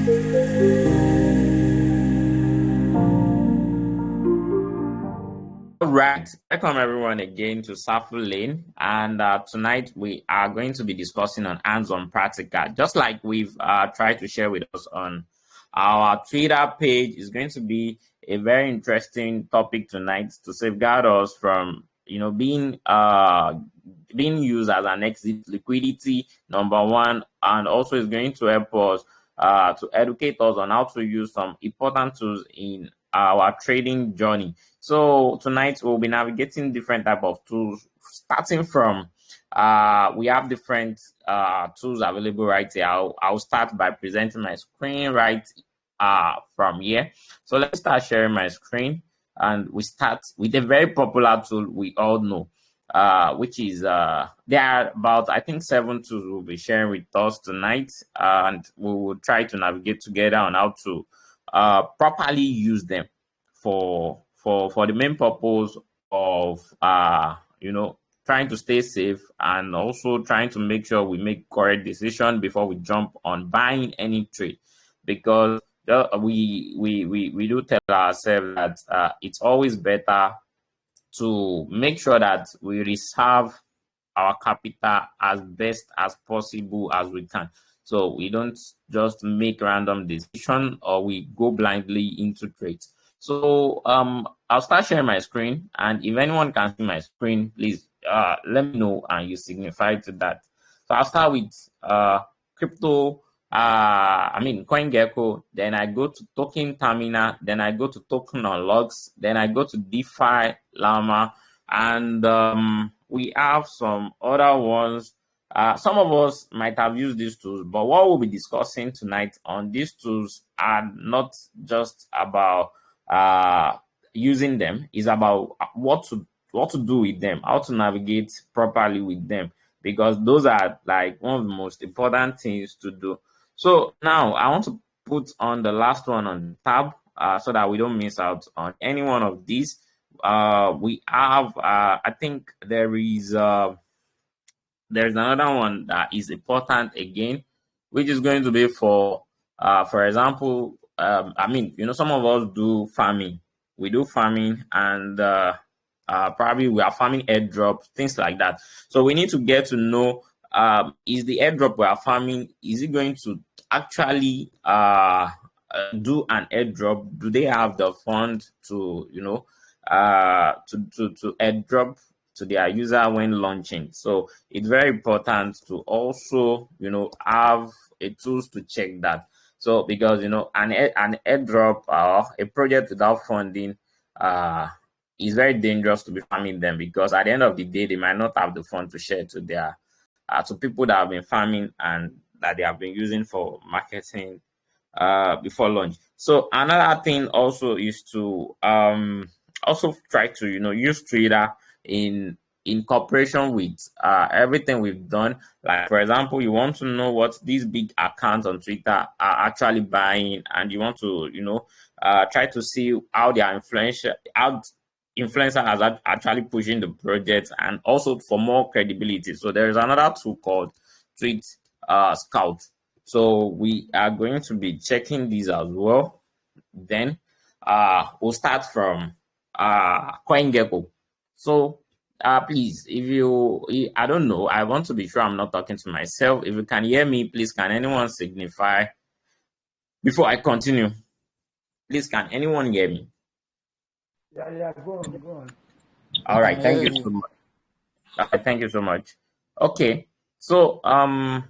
All right, welcome everyone again to SafuLane, and tonight we are going to be discussing on hands-on practical, just like we've tried to share with us on our Twitter page. Is going to be a very interesting topic tonight to safeguard us from being used as an exit liquidity, number one, and also is going to help us to educate us on how to use some important tools in our trading journey. So tonight we'll be navigating different type of tools, starting from we have different tools available right here. I'll start by presenting my screen right from here. So let's start sharing my screen, and we start with a very popular tool we all know, which is there are about, I think, 7 tools we'll be sharing with us tonight, and we will try to navigate together on how to properly use them for the main purpose of trying to stay safe, and also trying to make sure we make correct decision before we jump on buying any trade, because we do tell ourselves that it's always better to make sure that we reserve our capital as best as possible as we can, so we don't just make random decision or we go blindly into trades. So I'll start sharing my screen, and if anyone can see my screen, please let me know and you signify to that. So I'll start with crypto, CoinGecko, then I go to token terminal, then I go to token unlocks, then I go to DeFi Llama, and we have some other ones. Some of us might have used these tools, but what we'll be discussing tonight on these tools are not just about using them, is about what to do with them, how to navigate properly with them, because those are like one of the most important things to do. So now I want to put on the last one on the tab so that we don't miss out on any one of these. We have I think there's another one that is important again, which is going to be for example, some of us do farming. We do farming, and probably we are farming airdrop, things like that. So we need to get to know, is the airdrop we are farming, is it going to actually do an airdrop? Do they have the fund to to airdrop to their user when launching? So it's very important to also have a tools to check that. So because an airdrop or a project without funding is very dangerous to be farming them, because at the end of the day they might not have the fund to share to their to people that have been farming and that they have been using for marketing before launch. So another thing also is to also try to use Twitter in cooperation with everything we've done. Like, for example, you want to know what these big accounts on Twitter are actually buying, and you want to try to see how they are influencer has actually pushing the project, and also for more credibility. So there is another tool called Tweet Scout. So we are going to be checking these as well. Then we'll start from CoinGecko. So please, I don't know, I want to be sure I'm not talking to myself. If you can hear me, please, can anyone signify before I continue? Please, can anyone hear me? Yeah, go on. All right, thank you so much. Thank you so much. Okay, so and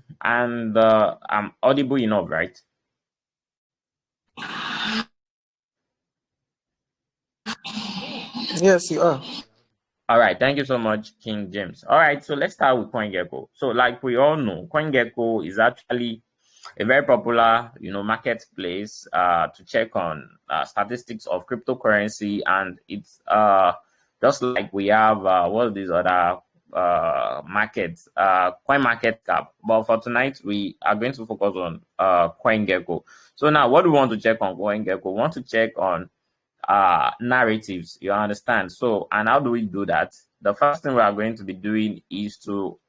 I'm audible enough, right? Yes, you are. All right, thank you so much, King James. All right, so let's start with CoinGecko. So like we all know, CoinGecko is actually a very popular, marketplace to check on statistics of cryptocurrency, and it's just like we have what these other markets, coin market cap. But for tonight, we are going to focus on CoinGecko. So now, what do we want to check on CoinGecko? We want to check on narratives, you understand? So, and how do we do that? The first thing we are going to be doing is to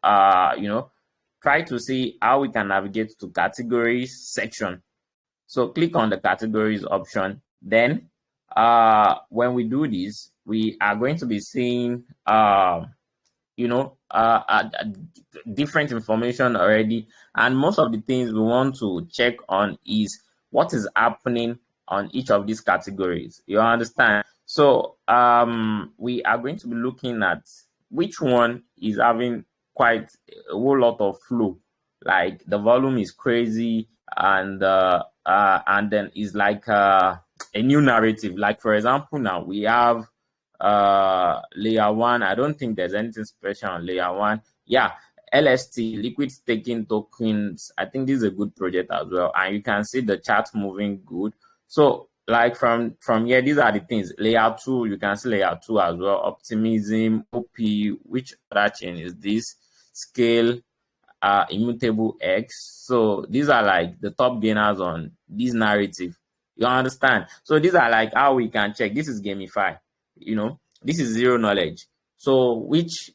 try to see how we can navigate to categories section. So click on the categories option. Then when we do this, we are going to be seeing different information already, and most of the things we want to check on is what is happening on each of these categories. You understand? So we are going to be looking at which one is having quite a whole lot of flow, like the volume is crazy, and then is like a new narrative. Like for example, now we have layer one. I don't think there's anything special on layer one. Yeah, LST, liquid staking tokens. I think this is a good project as well, and you can see the chart moving good. So like from here, these are the things. Layer two, you can see layer two as well. Optimism, OP. Which other chain is this? Scale, Immutable X. So these are like the top gainers on this narrative. You understand? So these are like how we can check. This is gamify. This is zero knowledge. So which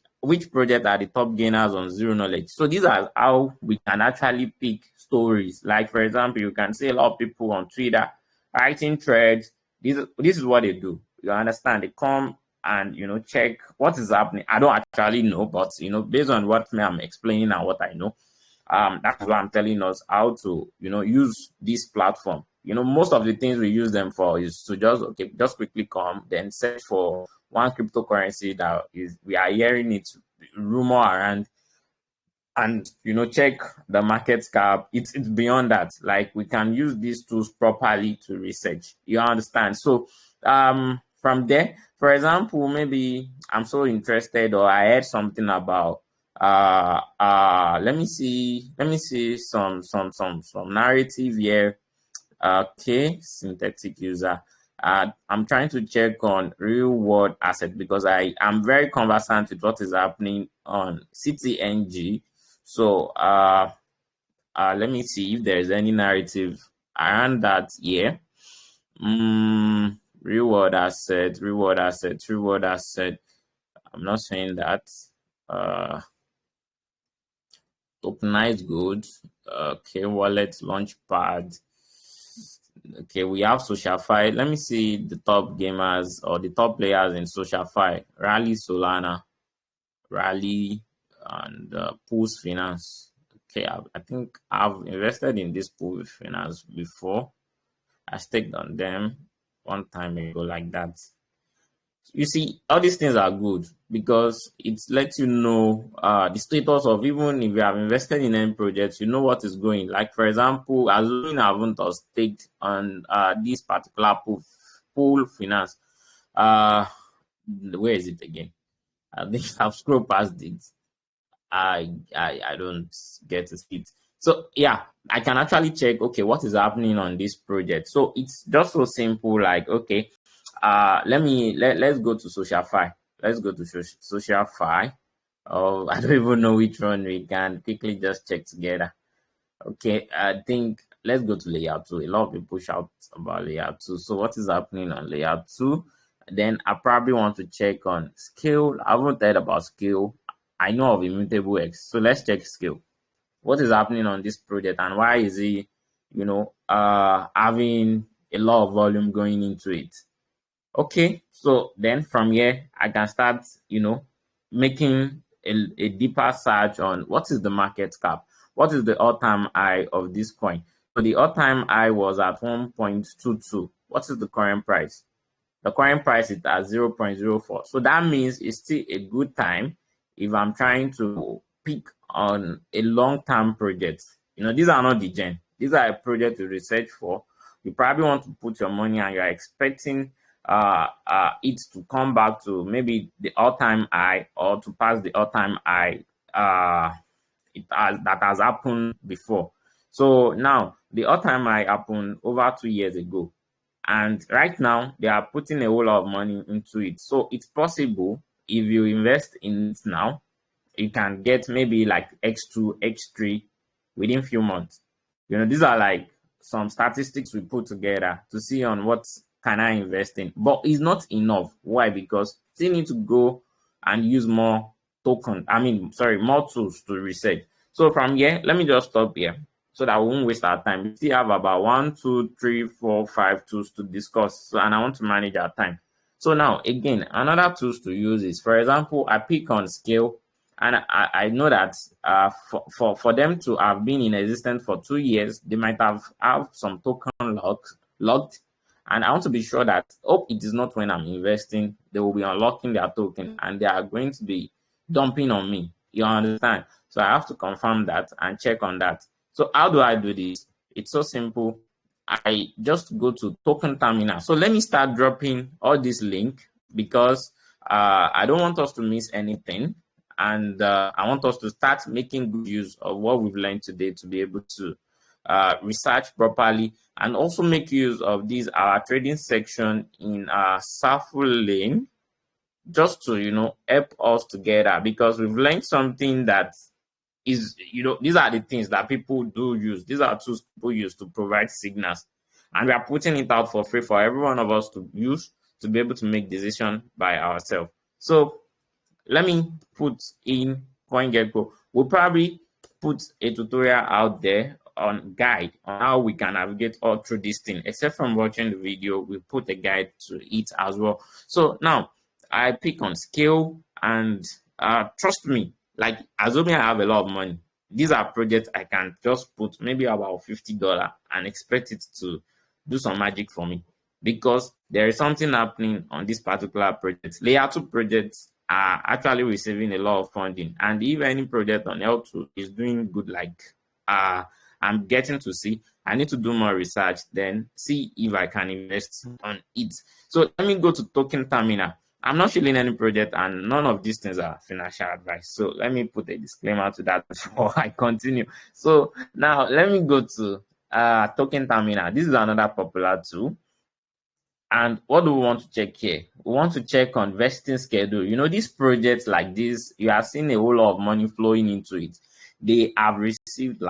project are the top gainers on zero knowledge? So these are how we can actually pick stories. Like for example, you can see a lot of people on Twitter writing threads. This is what they do. You understand? They come and check what is happening. I don't actually know, but based on what I'm explaining and what I know, that's why I'm telling us how to use this platform. Most of the things we use them for is to just quickly come, then search for one cryptocurrency that we are hearing it rumor around, and check the market cap. It's beyond that. Like we can use these tools properly to research. You understand? So from there, for example, maybe I'm so interested, or I heard something about let me see some narrative here. Okay, synthetic user. I'm trying to check on real world asset because I am very conversant with what is happening on CTNG. So let me see if there is any narrative around that here. Real world asset. I'm not saying that. Tokenized gold. Okay, wallet, launchpad. Okay, we have SocialFi. Let me see the top gamers or the top players in SocialFi. Rally, Solana, Rally, and Pulse Finance. Okay, I think I've invested in this Pulse Finance before. I staked on them one time ago like that. You see, all these things are good because it lets you know the status of, even if you have invested in any projects, you know what is going. Like for example, assuming I haven't staked on this particular pool finance. Where is it again? I think I've scrolled past it. I don't get to see it. So yeah, I can actually check, okay, what is happening on this project. So it's just so simple, like, okay, let's go to SocialFi. Let's go to SocialFi. Oh, I don't even know which one. We can quickly just check together. Okay, I think let's go to layer 2. A lot of people shout about layer 2. So what is happening on layer 2? Then I probably want to check on scale. I haven't heard about scale. I know of Immutable X. So let's check scale. What is happening on this project and why is he, having a lot of volume going into it? Okay, so then from here, I can start, making a deeper search on what is the market cap, what is the all-time high of this coin. So the all-time high was at 1.22. What is the current price? The current price is at 0.04. So that means it's still a good time if I'm trying to pick on a long-term project. These are not the gen. These are a project to research for. You probably want to put your money and you're expecting it to come back to maybe the all-time high or to pass the all-time high that has happened before. So now the all-time high happened over 2 years ago, and right now they are putting a whole lot of money into it. So it's possible if you invest in it now, you can get maybe like X2, X3 within few months. These are like some statistics we put together to see on what can I invest in. But it's not enough. Why? Because you still need to go and use more more tools to research. So from here, let me just stop here. so that we won't waste our time. We still have about 1, 2, 3, 4, 5 tools to discuss. So, and I want to manage our time. So now, again, another tools to use is, for example, I pick on scale, and I know that for them to have been in existence for 2 years, they might have some token locked. And I want to be sure that, it is not when I'm investing, they will be unlocking their token and they are going to be dumping on me. You understand? So I have to confirm that and check on that. So how do I do this? It's so simple. I just go to token terminal. So let me start dropping all this link because I don't want us to miss anything. And I want us to start making good use of what we've learned today to be able to research properly and also make use of our trading section in SafuLane, just to help us together, because we've learned something that is, these are the things that people do use. These are tools people use to provide signals, and we are putting it out for free for every one of us to use to be able to make decision by ourselves. So let me put in CoinGecko. We'll probably put a tutorial out there on guide on how we can navigate all through this thing. Except from watching the video, we put a guide to it as well. So now I pick on scale, and trust me, like, assuming I have a lot of money, these are projects I can just put maybe about $50 and expect it to do some magic for me, because there is something happening on this particular project. Layer 2 projects are actually receiving a lot of funding, and if any project on L2 is doing good, like I'm getting to see, I need to do more research, then see if I can invest on it. So let me go to token terminal. I'm not shilling any project, and none of these things are financial advice. So let me put a disclaimer to that before I continue. So now let me go to token terminal. This is another popular tool. And what do we want to check here? We want to check on vesting schedule. These projects like this, you are seeing a whole lot of money flowing into it. They have received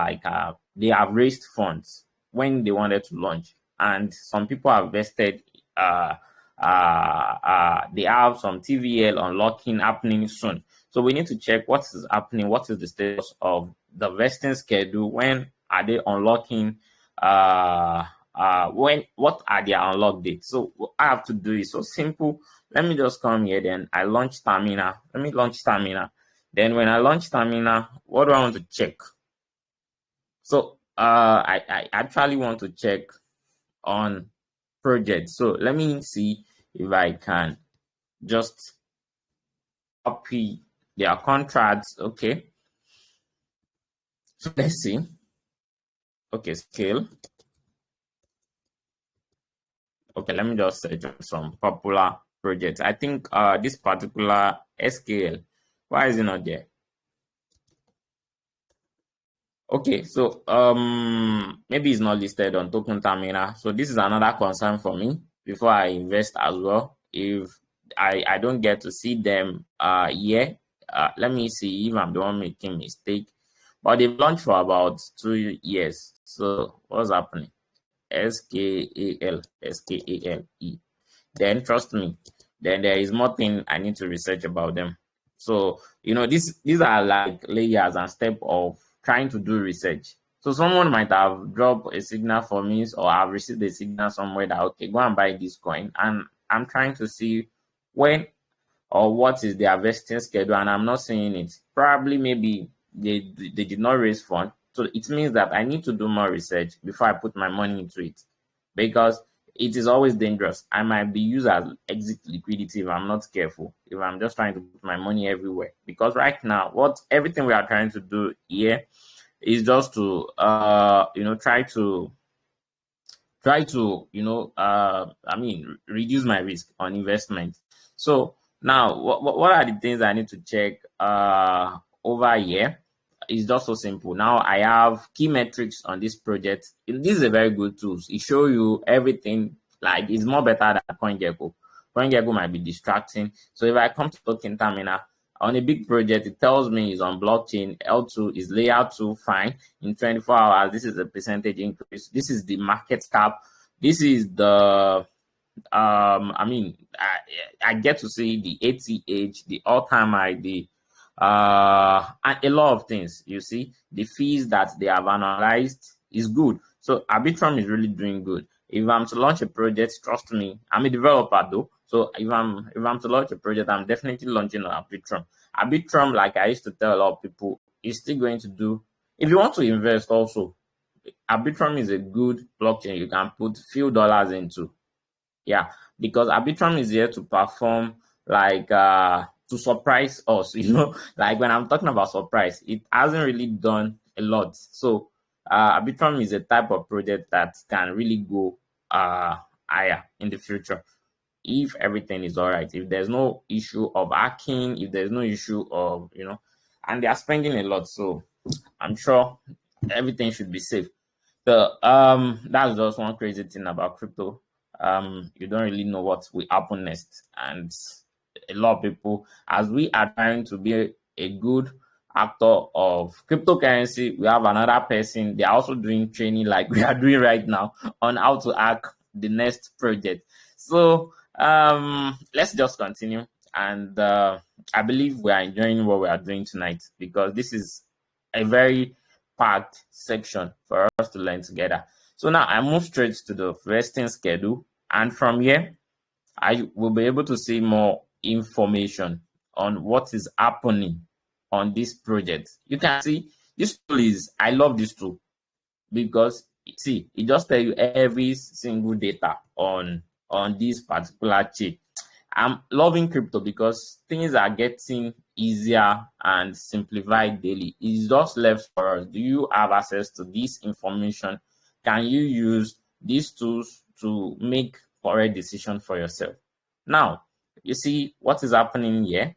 they have raised funds when they wanted to launch, and some people have vested. They have some TVL unlocking happening soon. So we need to check what is happening. What is the status of the vesting schedule? When are they unlocking? What are their unlock dates? So what I have to do is so simple. Let me just come here, then I launch terminal. Let me launch terminal. Then when I launch terminal, what do I want to check? So I actually want to check on projects. So let me see if I can just copy their contracts. Okay. So let's see. Okay, scale. Okay, let me just search on some popular projects. I think this particular SKL, why is it not there? Okay, so maybe it's not listed on token terminal. So this is another concern for me before I invest as well. If I don't get to see them here, let me see if I'm the one making mistake. But they've launched for about 2 years. So what's happening? SKAL, SKALE. Then trust me, then there is more thing I need to research about them. So these are like layers and steps of trying to do research. So someone might have dropped a signal for me, or I've received a signal somewhere that, okay, go and buy this coin, and I'm trying to see when or what is their vesting schedule, and I'm not seeing it. Probably maybe they did not raise funds. So it means that I need to do more research before I put my money into it, because it is always dangerous. I might be used as exit liquidity if I'm not careful, if I'm just trying to put my money everywhere. Because right now, everything we are trying to do here is just to try to reduce my risk on investment. So now what are the things I need to check over here? It's just so simple. Now I have key metrics on this project. This is a very good tool. It shows you everything. Like, it's more better than CoinGecko. CoinGecko might be distracting. So if I come to token terminal on a big project, it tells me it's on blockchain. L2 is layer 2, fine. In 24 hours, this is a percentage increase. This is the market cap. This is the I get to see the ATH, the all-time high, and a lot of things. You see the fees that they have analyzed, is good. So Arbitrum is really doing good. If I'm to launch a project, trust me, I'm a developer though. So if I'm to launch a project, I'm definitely launching on Arbitrum. Arbitrum, like I used to tell a lot of people, is still going to do. If you want to invest also, Arbitrum is a good blockchain you can put few dollars into. Yeah, because Arbitrum is here to perform like to surprise us, like when I'm talking about surprise, it hasn't really done a lot. So Arbitrum is a type of project that can really go higher in the future if everything is all right, if there's no issue of hacking, if there's no issue of and they are spending a lot, so I'm sure everything should be safe. So that's just one crazy thing about crypto. You don't really know what will happen next, and a lot of people, as we are trying to be a good actor of cryptocurrency, we have another person. They are also doing training like we are doing right now on how to hack the next project. So let's just continue, and I believe we are enjoying what we are doing tonight because this is a very packed section for us to learn together. So now I move straight to the vesting schedule, and from here I will be able to see more information on what is happening on this project. You can see this tool I love this tool because see, it just tells you every single data on this particular chain. I'm loving crypto because things are getting easier and simplified daily. It's just left for us. Do you have access to this information? Can you use these tools to make correct decision for yourself? Now, you see what is happening here.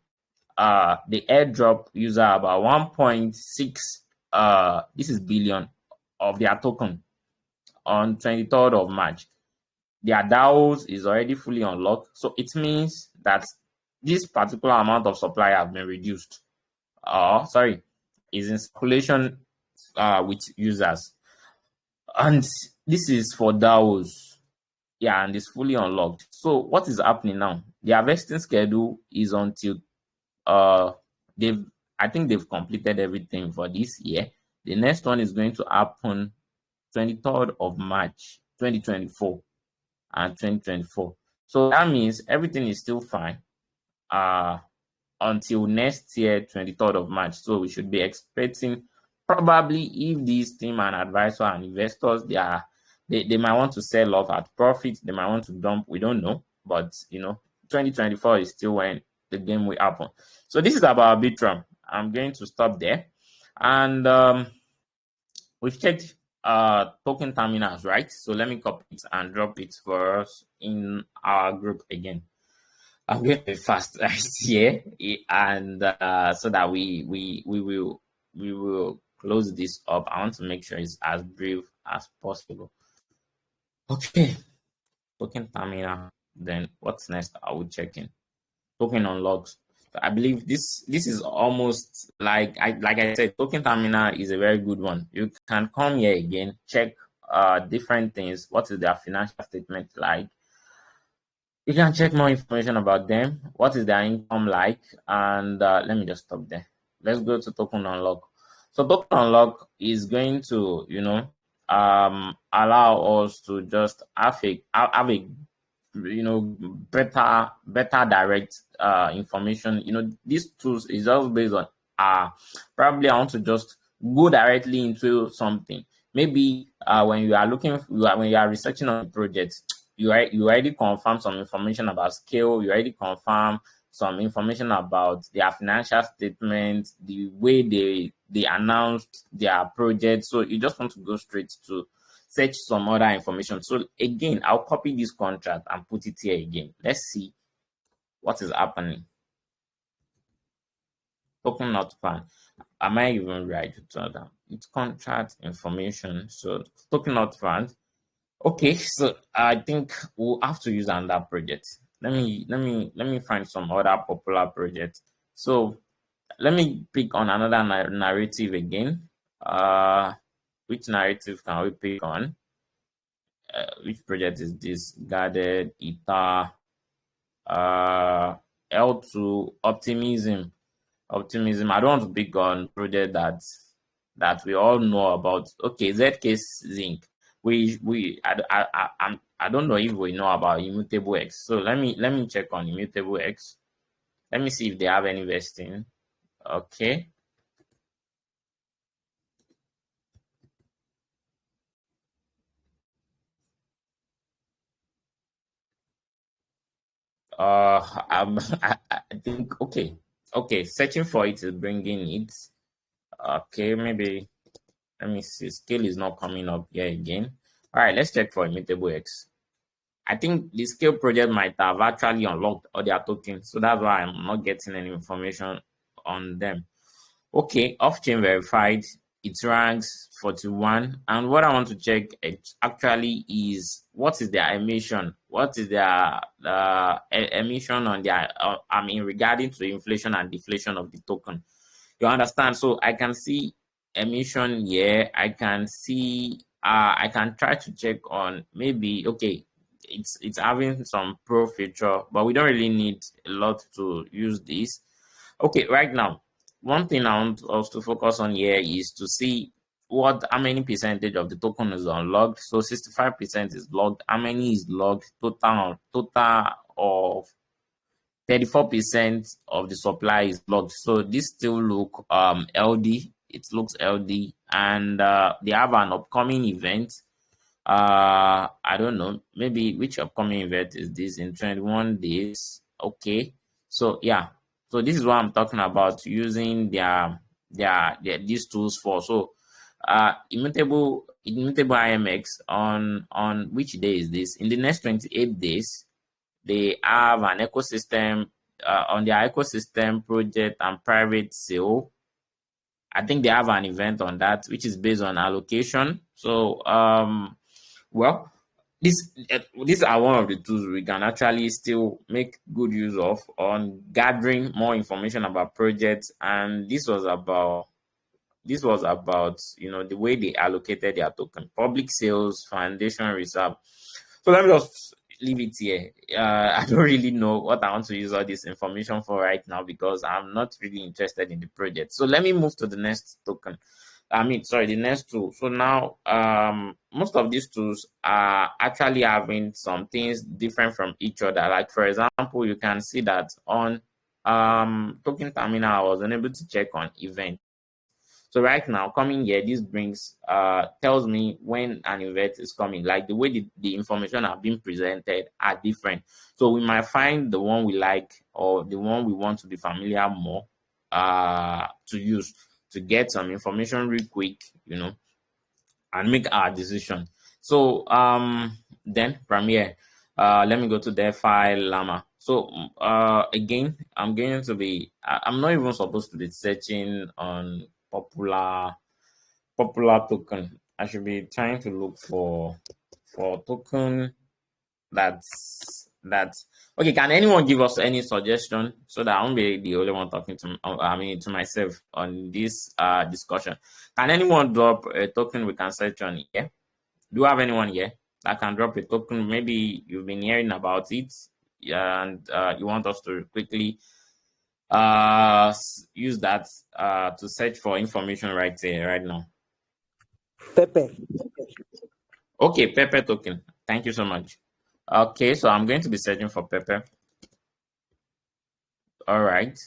The airdrop user about 1.6 this is billion of their token on 23rd of March. Their DAOs is already fully unlocked. So it means that this particular amount of supply have been reduced. Is in circulation with users. And this is for DAOs. Yeah, and it's fully unlocked. So what is happening now? The harvesting schedule is until I think they've completed everything for this year. The next one is going to happen 23rd of March 2024 and 2024. So that means everything is still fine until next year, 23rd of March. So we should be expecting probably, if this team and advisor and investors, they might want to sell off at profit, they might want to dump, we don't know. But 2024 is still when the game will happen. So this is about Arbitrum. I'm going to stop there. And we've checked token terminals, right? So let me copy it and drop it for us in our group again. I'm going to be fast here, and so that we will close this up. I want to make sure it's as brief as possible. Okay, token terminal. Then what's next? I will check in token unlocks. So I believe this is almost like I said, token terminal is a very good one. You can come here again, check different things. What is their financial statement like? You can check more information about them. What is their income like? And let me just stop there. Let's go to token unlock. So token unlock is going to allow us to just have a better direct information. These tools is just based on probably I want to just go directly into something. Maybe when you are researching on a project, you already confirm some information about scale, you already confirm some information about their financial statements, the way they announced their project. So you just want to go straight to search some other information. So again, I'll copy this contract and put it here again. Let's see what is happening. Token not found. Am I even right to that? It's contract information. So token not found. Okay, so I think we'll have to use another project. Let me find some other popular project. So let me pick on another narrative again. Which narrative can we pick on? Which project is this? Guarded, Ether, L2, Optimism. I don't want to pick on project that that we all know about. Okay, ZK Zinc. I don't know if we know about Immutable X. So let me check on Immutable X. Let me see if they have any vesting. Okay. I think okay. Searching for it is bringing it. Okay, maybe let me see. Scale is not coming up here again. All right, let's check for Immutable X. I think the scale project might have actually unlocked all their tokens, so that's why I'm not getting any information on them. Okay, off-chain verified. It ranks 41, and what I want to check actually is what is their emission? What is their emission on their? I mean, regarding to inflation and deflation of the token. You understand? So I can see emission here. I can see. I can try to check on maybe. Okay, it's having some pro feature, but we don't really need a lot to use this. Okay, right now, one thing I want us to focus on here is to see how many percentage of the token is unlocked. So 65% is logged. How many is logged? Total of 34% of the supply is logged. So this still look LD. It looks LD, and they have an upcoming event. I don't know, maybe which upcoming event is this in 21 days. Okay, so yeah, so this is what I'm talking about, using their these tools for. So immutable IMX on which day is this? In the next 28 days, they have an ecosystem on their ecosystem project and private sale. I think they have an event on that, which is based on allocation. So well, these are one of the tools we can actually still make good use of on gathering more information about projects. And this was about the way they allocated their token, public sales, foundation reserve. So let me just leave it here. I don't really know what I want to use all this information for right now, because I'm not really interested in the project. So let me move to the next token. The next tool. So now, most of these tools are actually having some things different from each other. Like, for example, you can see that on token terminal, I was unable to check on event. So right now, coming here, this tells me when an event is coming. Like, the way the information are being presented are different. So we might find the one we like, or the one we want to be familiar more to use, to get some information real quick, and make our decision. So then from here, let me go to DeFi Llama. So again, I'm not even supposed to be searching on popular token. I should be trying to look for token that's okay. Can anyone give us any suggestion, so that I won't be the only one talking to myself on this discussion? Can anyone drop a token we can search on here? Do you have anyone here that can drop a token? Maybe you've been hearing about it, and you want us to quickly use that to search for information right now. Pepe. Okay, Pepe token. Thank you so much. Okay, so I'm going to be searching for Pepe. All right.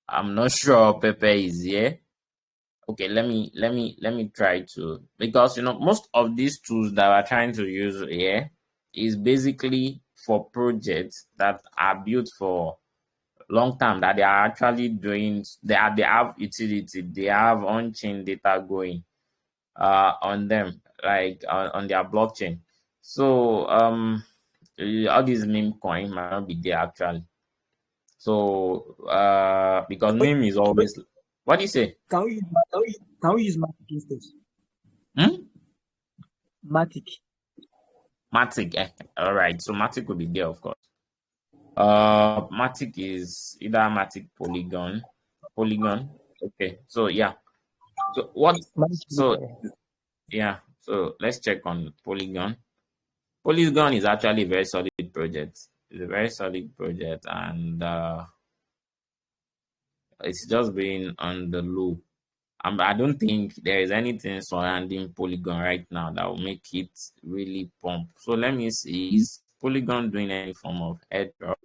I'm not sure Pepe is here. Okay, let me try to, because most of these tools that we're trying to use here is basically for projects that are built for long term, that they are actually doing. They have utility. They have on-chain data going on them, like on their blockchain. So all these meme coin might not be there actually. So because meme is always, what do you say? Can we use Matic instead? Matic. Matic, all right. So Matic will be there, of course. Matic is either Matic Polygon. Okay. So yeah. So what? So yeah. So let's check on Polygon. Polygon is actually a very solid project. It's a very solid project, and It's just been on the low. I don't think there is anything surrounding Polygon right now that will make it really pump. So let me see, is Polygon doing any form of airdrop?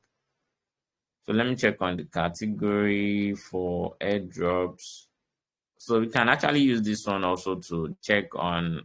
So let me check on the category for airdrops. So we can actually use this one also to check on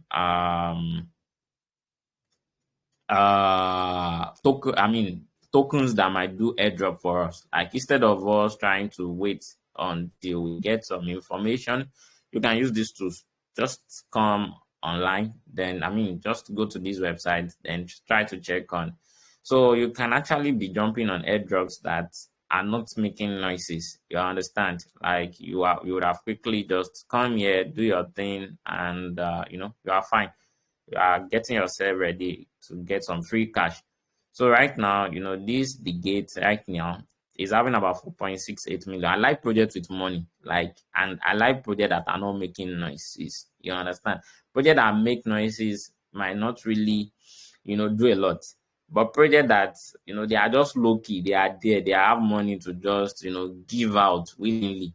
tokens that might do airdrop for us. Like, instead of us trying to wait until we get some information, you can use these tools. Just come online, then just go to this website and try to check on. So you can actually be jumping on airdrops that are not making noises. You understand? Like, you would have quickly just come here, do your thing, and you are fine. You are getting yourself ready to get some free cash. So right now, the gate right now is having about 4.68 million. I like projects with money, and I like projects that are not making noises. You understand? Projects that make noises might not really, do a lot. But projects that, they are just low key, they are there, they have money to just, give out willingly.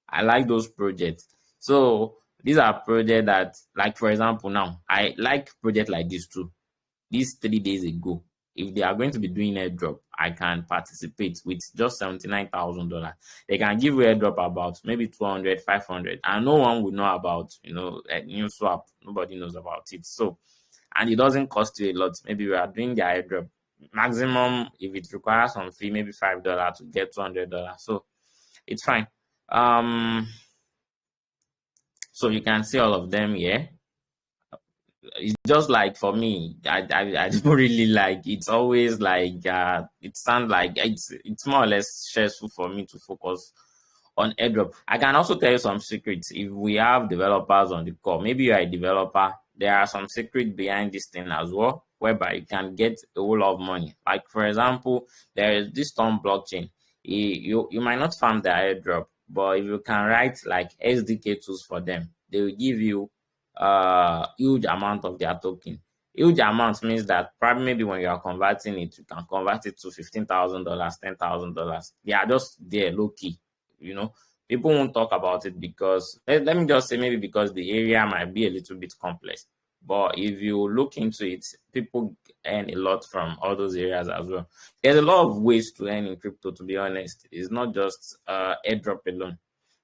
I like those projects. So these are projects that, like, for example, now I like projects like this too. These 3 days ago, if they are going to be doing airdrop, I can participate with just $79,000. They can give you airdrop about maybe 200, 500, and no one will know about, a new swap. Nobody knows about it. So, and it doesn't cost you a lot. Maybe we are doing the airdrop. Maximum, if it requires some fee, maybe $5 to get $200. So it's fine. So you can see all of them here. It's just like, for me, I don't really like, it's always like it sounds like it's more or less stressful for me to focus on airdrop. I can also tell you some secrets if we have developers on the call. Maybe you are a developer, there are some secrets behind this thing as well, whereby you can get a whole lot of money. Like, for example, there is this Storm blockchain. You might not farm the airdrop, but if you can write like SDK tools for them, they will give you huge amount of their token. Huge amount means that probably maybe when you are converting it, you can convert it to $15,000, $10,000. They are just there low key. People won't talk about it because let me just say, maybe because the area might be a little bit complex. But if you look into it, people earn a lot from all those areas as well. There's a lot of ways to earn in crypto, to be honest. It's not just airdrop alone.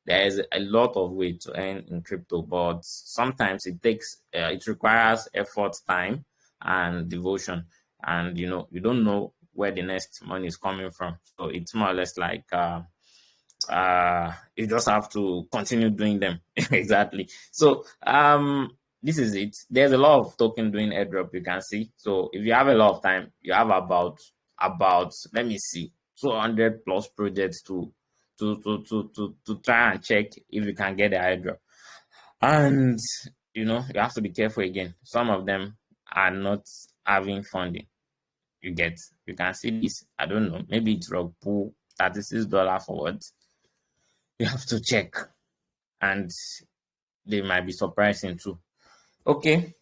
There is a lot of ways to earn in crypto, but sometimes it requires effort, time, and devotion. And you don't know where the next money is coming from. So it's more or less like you just have to continue doing them. Exactly. So this is it. There's a lot of token doing airdrop, you can see. So if you have a lot of time, you have about let me see, 200 plus projects to try and check if you can get the airdrop. And you have to be careful again. Some of them are not having funding. You can see this. I don't know, maybe it's rug pull $36 forward. You have to check, and they might be surprising too. Okay,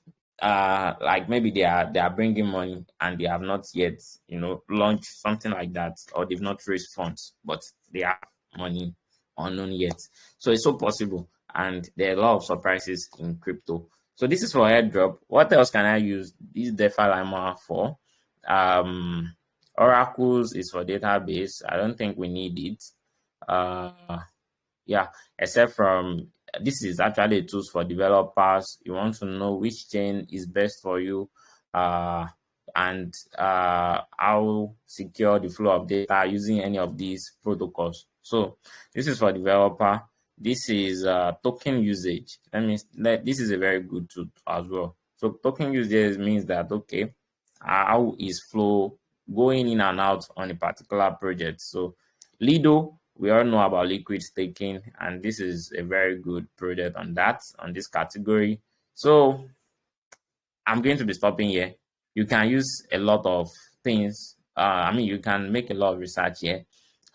like maybe they are bringing money and they have not yet launched something like that, or they've not raised funds, but they have money unknown yet. So it's so possible, and there are a lot of surprises in crypto. So this is for airdrop. What else can I use this DeFi Lima for? Oracles is for database. I don't think we need it. Yeah, except from this is actually tools for developers. You want to know which chain is best for you, and how secure the flow of data using any of these protocols. So this is for developer. This is token usage. This is a very good tool as well. So token usage means that, okay, how is flow going in and out on a particular project. So Lido, we all know about liquid staking, and this is a very good project on this category. So I'm going to be stopping here. You can use a lot of things. You can make a lot of research here.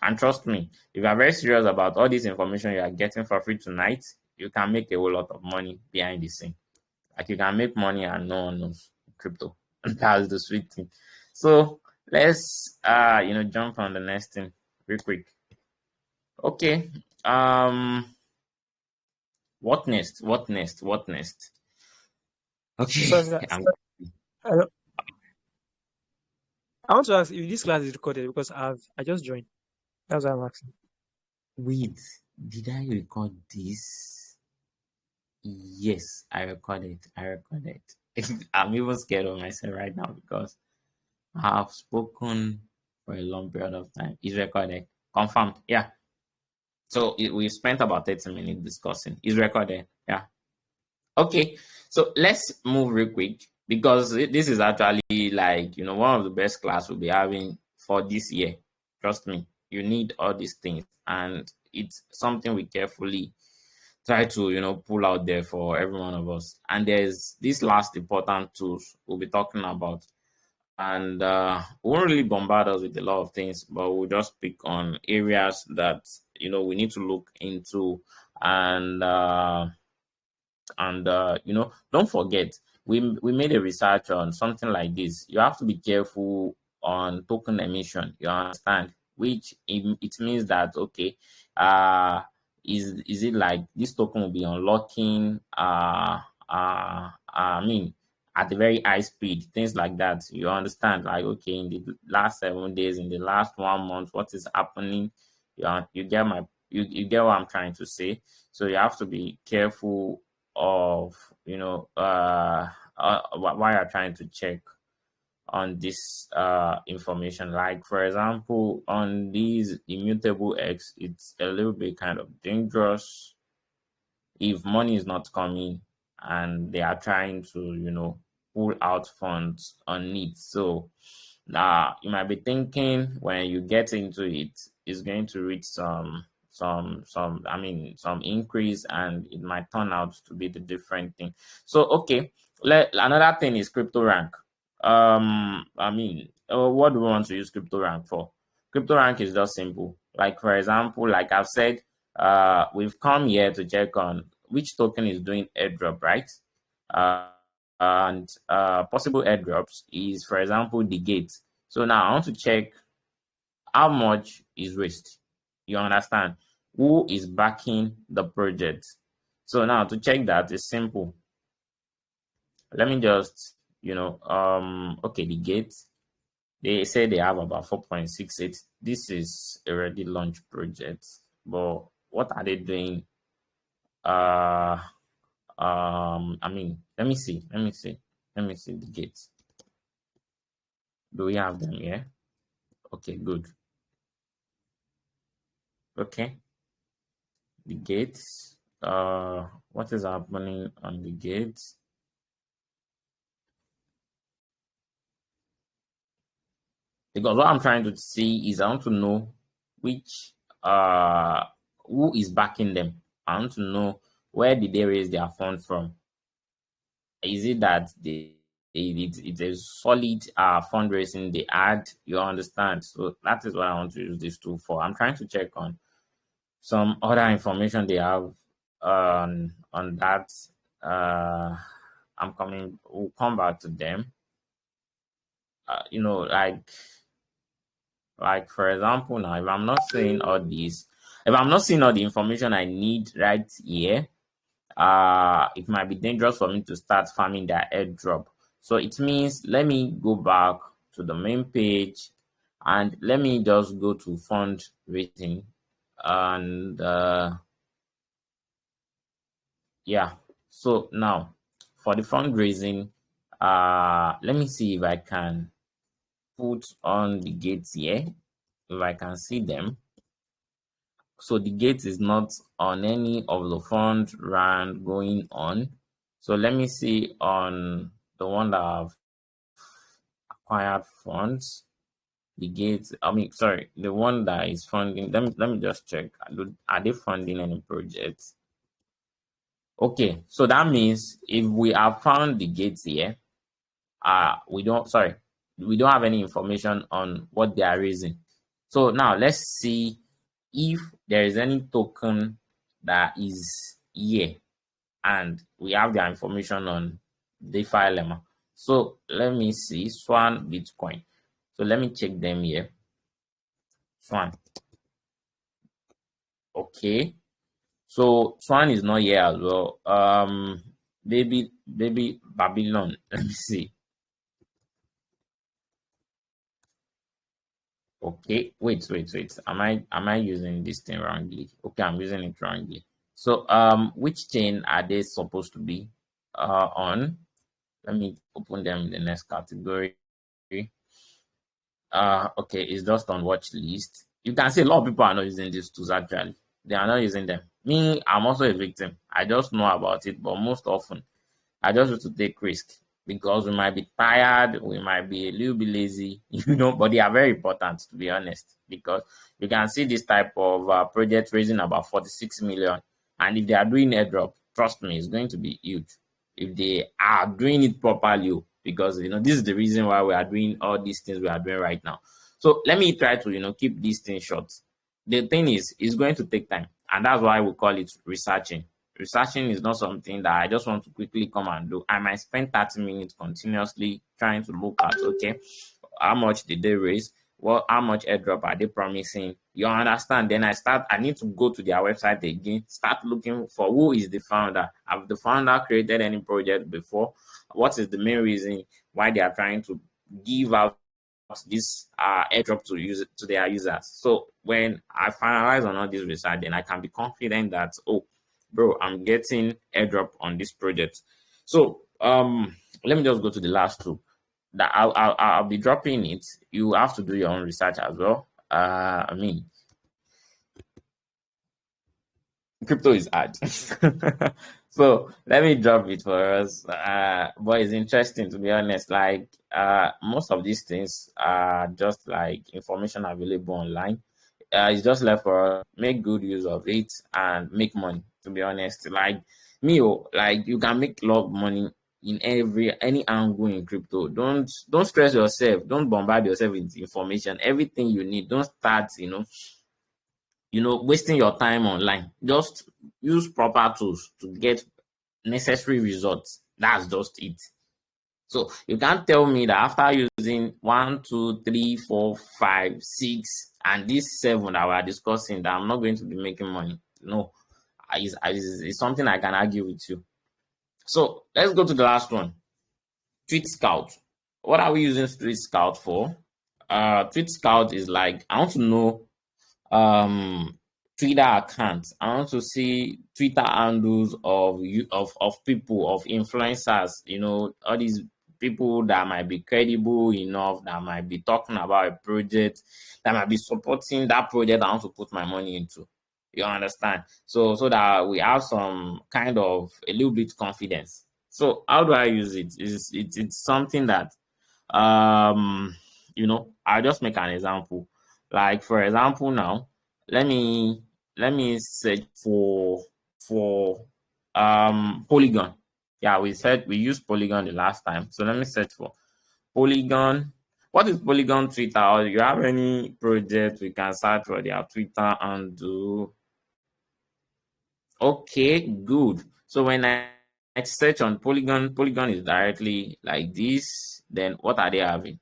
And trust me, if you are very serious about all this information you are getting for free tonight, you can make a whole lot of money behind the scene. Like, you can make money and no one knows crypto. That's the sweet thing. So let's jump on the next thing real quick. Okay, What next? What next? What next? Okay. So, I want to ask if this class is recorded because I just joined. That's why I'm asking. Wait, did I record this? Yes, I recorded. I recorded. I'm even scared of myself right now because I have spoken for a long period of time. It's recorded. Confirmed. Yeah. So we spent about 30 minutes discussing. It's recorded. Yeah. Okay. So let's move real quick because this is actually like, one of the best class we'll be having for this year. Trust me, you need all these things. And it's something we carefully try to, pull out there for every one of us. And there's this last important tools we'll be talking about. And we won't really bombard us with a lot of things, but we'll just pick on areas that we need to look into. And don't forget, we made a research on something like this. You have to be careful on token emission, you understand, which it means that, okay, is it like this token will be unlocking I mean at a very high speed, things like that, you understand, like, okay, in the last 7 days, in the last 1 month, what is happening, you get you get what I'm trying to say. So you have to be careful of why you're trying to check on this information. Like, for example, on these immutable X, it's a little bit kind of dangerous if money is not coming and they are trying to pull out funds on it. So you might be thinking when you get into it, it's going to reach some increase, and it might turn out to be the different thing. So okay, another thing is crypto rank. What do we want to use crypto rank for? Crypto rank is just simple. Like, for example, like I've said, we've come here to check on which token is doing airdrop, right? And possible airdrops is, for example, the gate. So now I want to check how much is raised. You understand? Who is backing the project? So now to check that is simple. Let me just, okay, the gate. They say they have about 4.68. This is a ready launch project, but what are they doing? Let me see the gates. Do we have them here? Okay, good. Okay, the gates. What is happening on the gates? Because what I'm trying to see is I want to know which who is backing them. I want to know where did they raise their fund from. Is it that it's a solid fundraising they had? You understand? So that is what I want to use this tool for. I'm trying to check on some other information they have on that. We'll come back to them. Like for example, now if I'm not seeing all this, if I'm not seeing all the information I need right here, it might be dangerous for me to start farming their airdrop. So it means let me go back to the main page and let me just go to fundraising, and yeah. So now for the fundraising, let me see if I can put on the gates here, if I can see them. So the gate is not on any of the fund round going on. So let me see on the one that have acquired funds. The gate, the one that is funding. Let me just check. Are they funding any projects? Okay, so that means if we have found the gates here, we don't have any information on what they are raising. So now let's see if there is any token that is here and we have their information on DeFi Lemma. So let me see Swan Bitcoin. So let me check them here. Swan. Okay. So Swan is not here as well. Baby Babylon. Let me see. Okay, wait. Am I using this thing wrongly? Okay, I'm using it wrongly. So which chain are they supposed to be on? Let me open them in the next category. Okay, it's just on watch list. You can see a lot of people are not using these tools actually. They are not using them. Me, I'm also a victim. I just know about it, but most often I just used to take risk because we might be tired, we might be a little bit lazy, but they are very important to be honest. Because you can see this type of project raising about 46 million, and if they are doing airdrop, trust me, it's going to be huge. If they are doing it properly, because this is the reason why we are doing all these things we are doing right now. So let me try to keep these things short. The thing is, it's going to take time, and that's why we call it researching. Researching is not something that I just want to quickly come and do. I might spend 30 minutes continuously trying to look at, okay, how much did they raise? How much airdrop are they promising? You understand? Then I need to go to their website again, start looking for who is the founder. Have the founder created any project before? What is the main reason why they are trying to give out this airdrop to their users? So when I finalize on all this research, then I can be confident that, oh, bro, I'm getting airdrop on this project. So let me just go to the last two. That I'll be dropping it. You have to do your own research as well. I mean, crypto is hard. So let me drop it for us. But it's interesting to be honest. Like most of these things are just like information available online. It's just left for make good use of it and make money. To be honest, like me, like you can make a lot of money in any angle in crypto. Don't stress yourself. Don't bombard yourself with information. Everything you need. Don't start, wasting your time online. Just use proper tools to get necessary results. That's just it. So you can't tell me that after using 1, 2, 3, 4, 5, 6, and this 7 that we're discussing, that I'm not going to be making money. No, it's something I can argue with you. So let's go to the last one. Tweet Scout. What are we using Tweet Scout for? Tweet Scout is like, I want to know Twitter accounts. I want to see Twitter handles of people, of influencers, all these people that might be credible enough, that might be talking about a project, that might be supporting that project I want to put my money into. You understand? So that we have some kind of a little bit confidence. So how do I use it? It's something that I'll just make an example. Like for example now, let me search for Polygon. Yeah, we said we used Polygon the last time. So let me search for Polygon. What is Polygon Twitter? Or do you have any project we can search for their Twitter and do? Okay, good. So when I search on Polygon is directly like this. Then what are they having?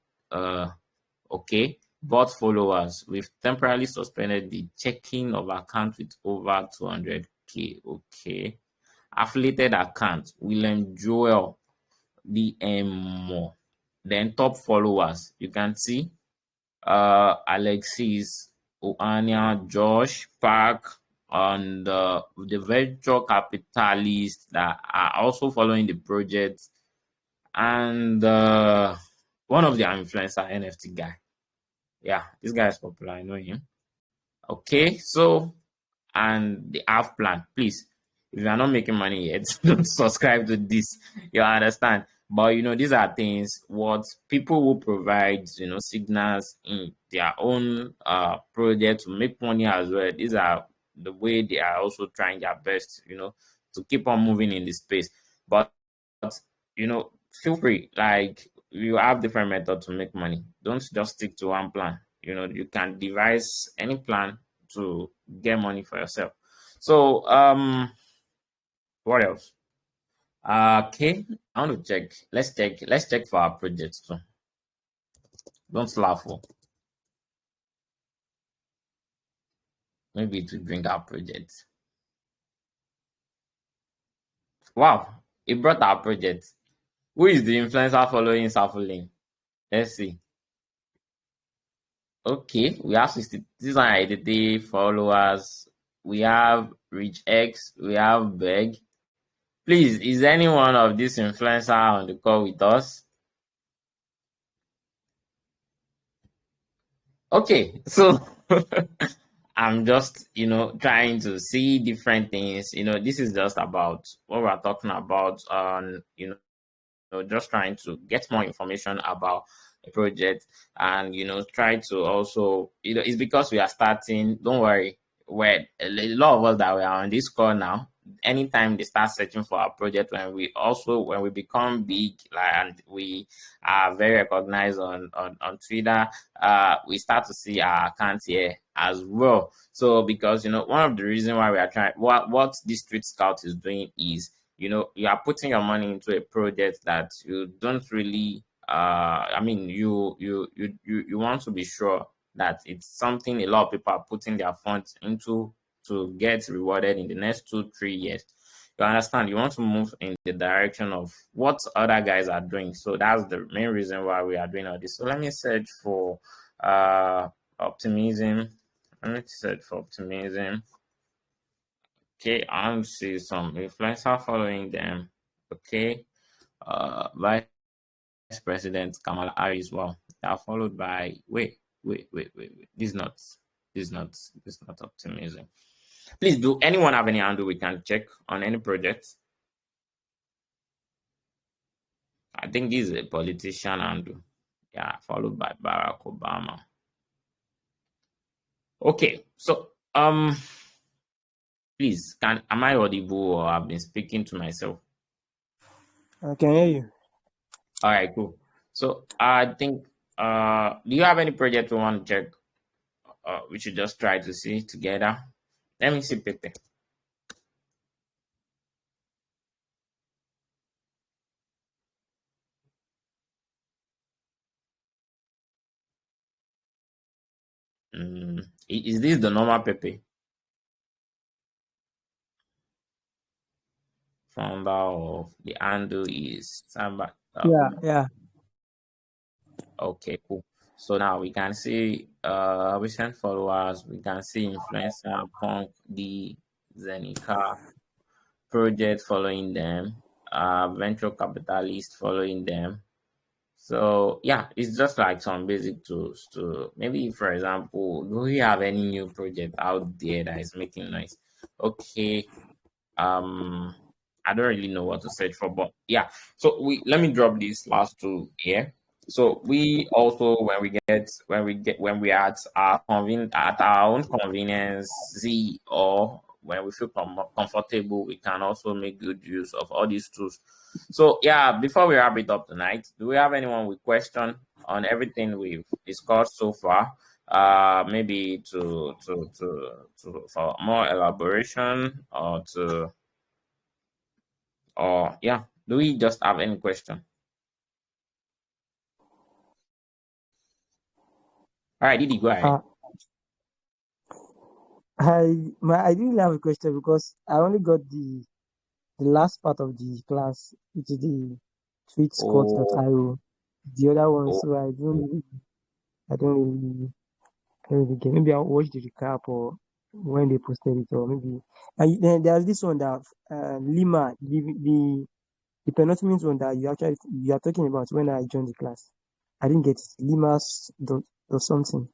Okay, bot followers. We've temporarily suspended the checking of account with over 200k. Okay, affiliated account William Joel DM more. Then top followers, you can see Alexis, Oania, Josh, Park, and the venture capitalists that are also following the project, and one of the influencer NFT guy. Yeah, this guy is popular. I know him. Okay, so and the half plan, please. If you are not making money yet, don't subscribe to this. You understand? But these are things what people will provide, signals in their own project to make money as well. These are the way they are also trying their best, to keep on moving in this space. But feel free, like you have different methods to make money. Don't just stick to one plan. You can devise any plan to get money for yourself. So what else? Okay, I want to check. Let's check for our project too. Don't laugh. Maybe to bring our project. Wow, it brought our project. Who is the influencer following SafuLane? Let's see. Okay, we have 683 followers. We have Rich X. We have Beg. Please, is any one of these influencer on the call with us? Okay, so I'm just, trying to see different things. This is just about what we're talking about on, just trying to get more information about a project and, try to also, it's because we are starting, don't worry, we're a lot of us that we are on this call now. Anytime they start searching for our project, when we become big, like, and we are very recognized on Twitter, we start to see our account here as well. So because one of the reasons why we are trying, what this Street Scout is doing is, you are putting your money into a project that you don't really you want to be sure that it's something a lot of people are putting their funds into to get rewarded in the next 2-3 years. You understand? You want to move in the direction of what other guys are doing. So that's the main reason why we are doing all this. So let me search for optimism. Let me search for optimism. Okay, I want to see some influencer following them. Okay, Vice President Kamala Harris. Well, they are followed by wait. This is not optimism. Please, do anyone have any handle we can check on any project? I think this is a politician handle. Yeah, followed by Barack Obama. Okay, so please, am I audible or I've been speaking to myself? I can hear you. All right, cool. So I think, do you have any project we want to check? We should just try to see together. Let me see, Pepe. Is this the normal Pepe? Founder of the handle is Samba. Yeah. Okay, cool. So now we can see recent followers. We can see influencer Punk D Zenica project following them. Venture capitalist following them. So yeah, it's just like some basic tools to maybe, for example, do we have any new project out there that is making noise? Okay. I don't really know what to search for, but yeah. So let me drop these last two here. So we also, when we are at our own convenience, or when we feel comfortable, we can also make good use of all these tools. So yeah, before we wrap it up tonight, do we have anyone with question on everything we've discussed so far? Maybe to for more elaboration or yeah, do we just have any question? All right, Didi, go ahead. I didn't have a question because I only got the last part of the class, which is the Oh, tweetsquad.io. The other one, oh, so I don't really get. Maybe I'll watch the recap or when they posted it, or maybe. And then there's this one that Lima, the penultimate one that you are talking about when I joined the class. I didn't get it. Lima's or something.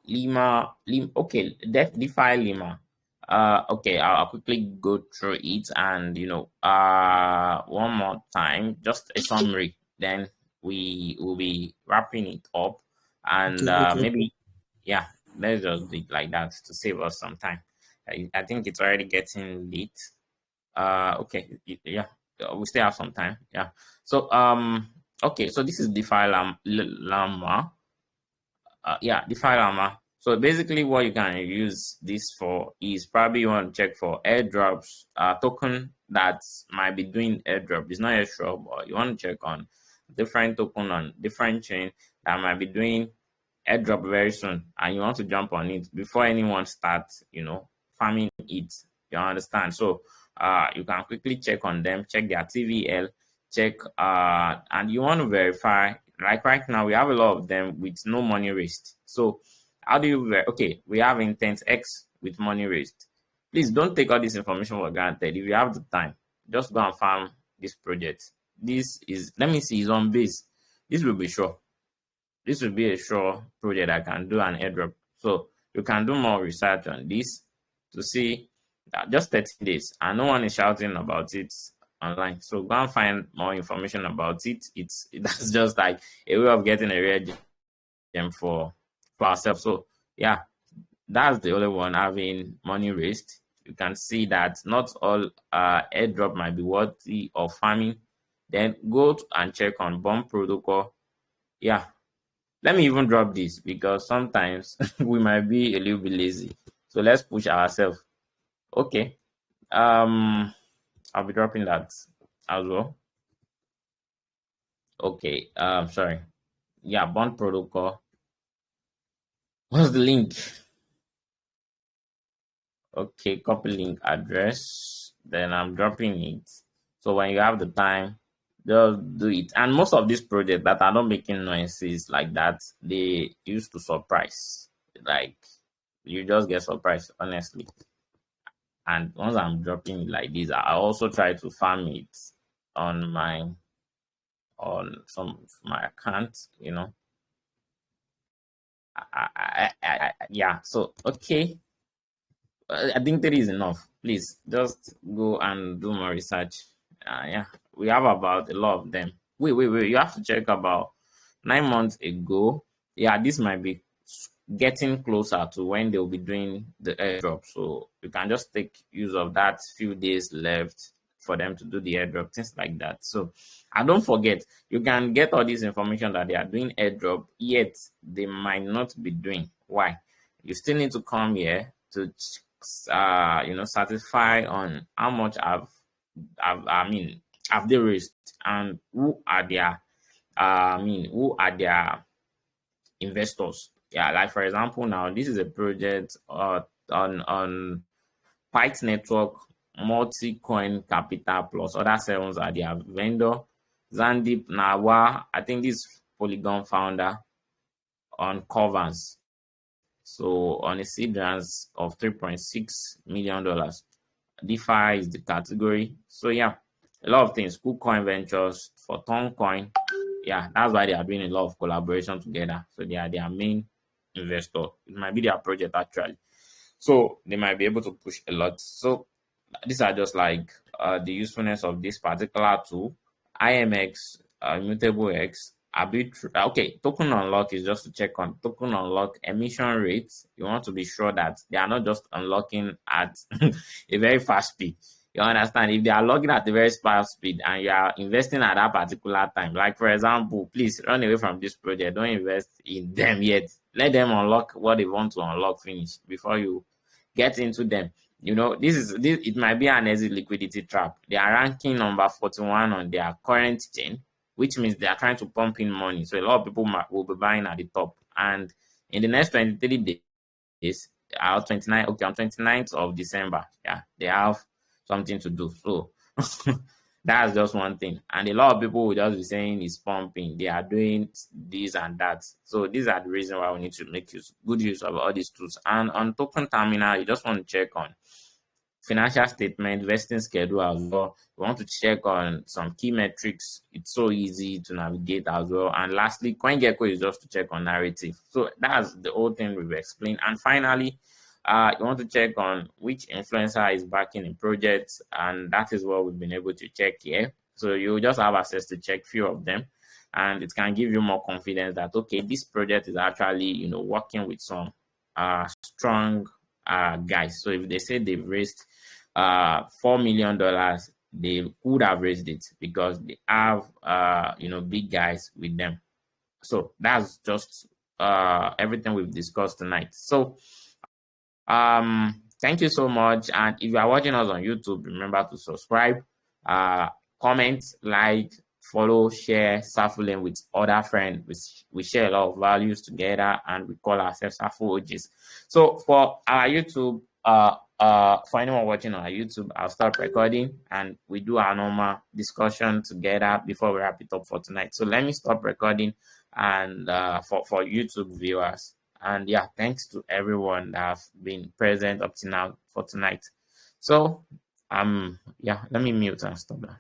Lima, okay, DeFi Lima. Okay, I'll quickly go through it and one more time, just a summary. Then we will be wrapping it up, and Okay. maybe yeah, let's just do it like that to save us some time. I think it's already getting late. Okay, yeah, we still have some time. Yeah. So okay, so this is DeFi Llama. Yeah, DeFi Llama. So basically, what you can use this for is probably you want to check for airdrops, token that might be doing airdrop. It's not airdrop, but you want to check on different token on different chain that might be doing airdrop very soon and you want to jump on it before anyone starts, farming it. You understand? So you can quickly check on them, check their TVL, check, and you want to verify. Like right now, we have a lot of them with no money raised. So how do you okay, we have intent X with money raised. Please don't take all this information for granted. If you have the time, just go and farm this project. This is, let me see, is on base. This will be sure. This will be a sure project I can do an airdrop. So you can do more research on this to see that just 30 days and no one is shouting about it online. So go and find more information about it. That's just like a way of getting a rare gem for ourselves. So yeah, that's the only one having money raised. You can see that not all airdrop might be worthy of farming. Then go and check on bomb protocol. Yeah, let me even drop this because sometimes we might be a little bit lazy. So let's push ourselves. Okay. I'll be dropping that as well. Okay. Sorry. Yeah, bond protocol. What's the link? Okay, copy link address. Then I'm dropping it. So when you have the time, just do it. And most of these projects that are not making noises like that, they used to surprise. Like you just get surprised, honestly. And once I'm dropping it like this, I also try to farm it on some of my accounts, yeah. So okay, I think 3 is enough. Please just go and do more research. Yeah, we have about a lot of them. Wait. You have to check about 9 months ago. Yeah, this might be getting closer to when they'll be doing the airdrop. So you can just take use of that few days left for them to do the airdrop, things like that. So, and don't forget, you can get all this information that they are doing airdrop, yet they might not be doing. Why? You still need to come here to satisfy on how much have they raised and who are their investors. Yeah, like for example, now this is a project on Pyth Network, Multi-Coin Capital plus other sevens are their vendor. Zandip Nawa, I think this Polygon founder on Covers. So on a seed rounds of $3.6 million. DeFi is the category. So yeah, a lot of things. KuCoin Ventures for Toncoin. Yeah, that's why they are doing a lot of collaboration together. So they are their main investor. It might be their project actually. So they might be able to push a lot. So these are just like the usefulness of this particular tool. IMX, Immutable X, okay, token unlock is just to check on token unlock emission rates. You want to be sure that they are not just unlocking at a very fast speed. You understand? If they are logging at a very fast speed and you are investing at that particular time, like for example, please run away from this project. Don't invest in them yet. Let them unlock what they want to unlock finish before you get into them. This it might be an easy liquidity trap. They are ranking number 41 on their current chain, which means they are trying to pump in money. So a lot of people will be buying at the top. And in the next 23 days, on 29th of December, yeah, they have something to do. So that's just one thing. And a lot of people will just be saying it's pumping. They are doing this and that. So these are the reasons why we need to make good use of all these tools. And on token terminal, you just want to check on financial statement, vesting schedule as well. We want to check on some key metrics. It's so easy to navigate as well. And lastly, CoinGecko is just to check on narrative. So that's the whole thing we've explained. And finally, you want to check on which influencer is backing a project, and that is what we've been able to check here. So you just have access to check few of them, and it can give you more confidence that okay, this project is actually working with some strong guys. So if they say they've raised $4 million, they could have raised it because they have big guys with them. So that's just everything we've discussed tonight. So thank you so much. And if you are watching us on YouTube, remember to subscribe, comment, like, follow, share SafuLane with other friends. We share a lot of values together, and we call ourselves Safu OGs. So for our YouTube, for anyone watching on our YouTube, I'll stop recording and we do our normal discussion together before we wrap it up for tonight. So let me stop recording, and for YouTube viewers. And yeah, thanks to everyone that have been present up to now for tonight. So yeah, let me mute and stop that.